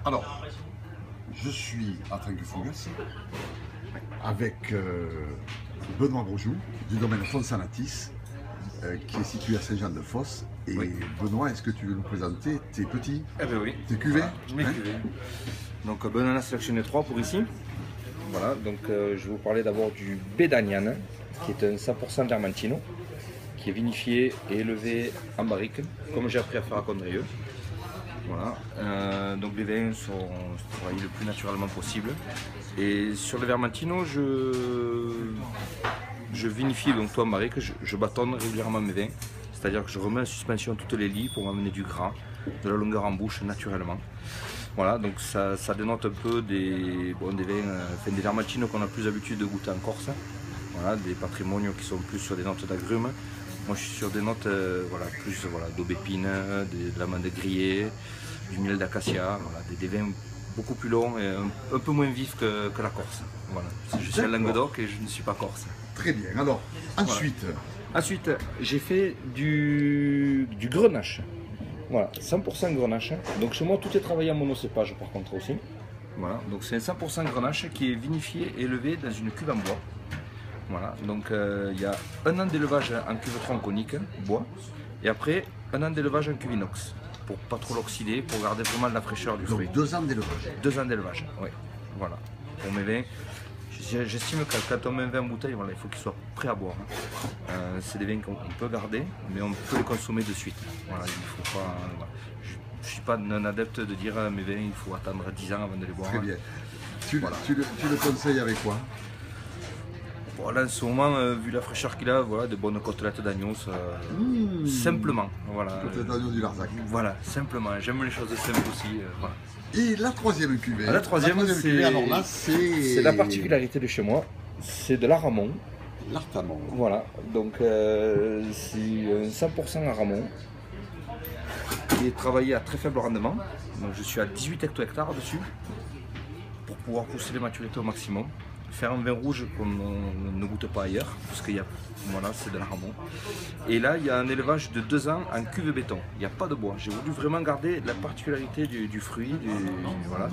Alors, je suis à Trinquefougas avec Benoît Grosjou du domaine Fonsanatis qui est situé à Saint-Jean-de-Fosse. Et Oui. Benoît, est-ce que tu veux nous présenter tes petits, Eh bien oui. tes cuvées Mes cuvées. Donc Banana sélectionné 3 pour ici. Voilà, donc je vais vous parler d'abord du Bédagnan, qui est un 100% Vermentino, qui est vinifié et élevé en barrique, comme j'ai appris à faire à Condrieu. Voilà, donc les vins sont travaillés le plus naturellement possible. Et sur le Vermentino, je vinifie donc tout en barrique, je bâtonne régulièrement mes vins. C'est-à-dire que je remets en suspension toutes les lies pour m'amener du gras, de la longueur en bouche naturellement. Voilà, donc ça dénote un peu des vins, des Vermentino qu'on a plus l'habitude de goûter en Corse. Voilà, des patrimoniaux qui sont plus sur des notes d'agrumes. Moi je suis sur des notes plus d'aubépine, de l'amande grillée, du miel d'acacia, voilà, des vins beaucoup plus longs et un peu moins vifs que la Corse. Voilà. Je suis à Languedoc et je ne suis pas corse. Très bien. Alors, ensuite, Ensuite, j'ai fait du grenache. Voilà, 100% grenache. Donc chez moi, tout est travaillé en monocépage par contre aussi. Voilà, donc c'est un 100% grenache qui est vinifié et élevé dans une cuve en bois. Voilà, donc il y a un an d'élevage en cuve tronconique, bois, et après un an d'élevage en cuve inox, pour pas trop l'oxyder, pour garder vraiment la fraîcheur du fruit. donc 2 ans d'élevage. 2 ans d'élevage, oui. Voilà, pour mes vins. J'estime que quand on met un vin en bouteille, voilà, il faut qu'il soit prêt à boire. C'est des vins qu'on peut garder, mais on peut les consommer de suite. Voilà, il faut pas, voilà. Je ne suis pas un adepte de dire mes vins, il faut attendre 10 ans avant de les boire. Très bien. Tu le conseilles avec quoi? Voilà, en ce moment, vu la fraîcheur qu'il a, voilà, de bonnes côtelettes d'agneau, simplement. Voilà. Côtelette d'agneau du Larzac. Voilà, simplement. J'aime les choses simples aussi. Voilà. Et la troisième cuvée. La troisième cuvée, alors là, c'est la particularité de chez moi, c'est de l'aramon. l'Artamon. Voilà, donc c'est un 100% aramon qui est travaillé à très faible rendement. Donc je suis à 18 hecto-hectares dessus pour pouvoir pousser les maturités au maximum. Faire un vin rouge qu'on ne goûte pas ailleurs, parce que voilà, c'est de l'aramon. Et là, il y a un élevage de 2 ans en cuve béton. Il n'y a pas de bois. J'ai voulu vraiment garder la particularité du fruit. Voilà.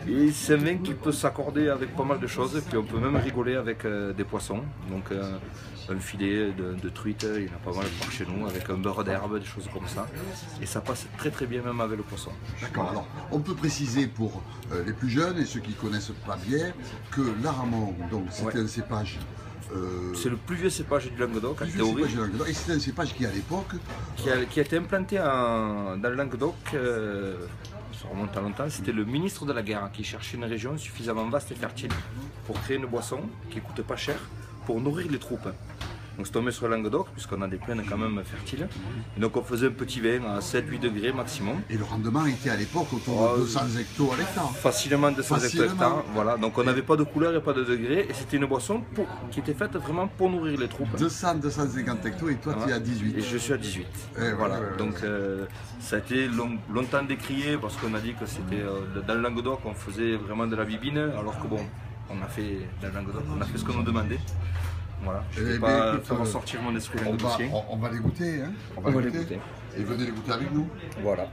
Et c'est un vin qui peut s'accorder avec pas mal de choses. Et puis on peut même rigoler avec des poissons. Donc un filet de truite, il y en a pas mal par chez nous, avec un beurre d'herbe, des choses comme ça. Et ça passe très très bien même avec le poisson. D'accord, alors on peut préciser pour les plus jeunes et ceux qui ne connaissent pas bien que l'Aramon, donc c'était un cépage. C'est le plus vieux cépage du Languedoc en théorie. Et c'est un cépage qui à l'époque. Qui a été implanté dans le Languedoc, ça remonte à longtemps, c'était le ministre de la guerre qui cherchait une région suffisamment vaste et fertile pour créer une boisson qui ne coûte pas cher pour nourrir les troupes. Donc c'est tombé sur le Languedoc, puisqu'on a des plaines quand même fertiles. Et donc on faisait un petit vin à 7-8 degrés maximum. Et le rendement était à l'époque autour de 200 hectos à l'hectare. Facilement 200 hectares. Voilà. Donc on n'avait pas de couleur et pas de degrés. Et c'était une boisson qui était faite vraiment pour nourrir les troupes. 200-250 hectos et toi tu es à 18. Et je suis à 18. Voilà. Donc ça a été longtemps décrié parce qu'on a dit que c'était dans le Languedoc on faisait vraiment de la bibine. Alors que bon, on a fait dans le Languedoc, on a fait ce qu'on nous demandait. Voilà, je ne vais pas faire ressortir mon esprit languedocien. On va les goûter, hein. On va les goûter. Et venez les goûter avec nous. Voilà.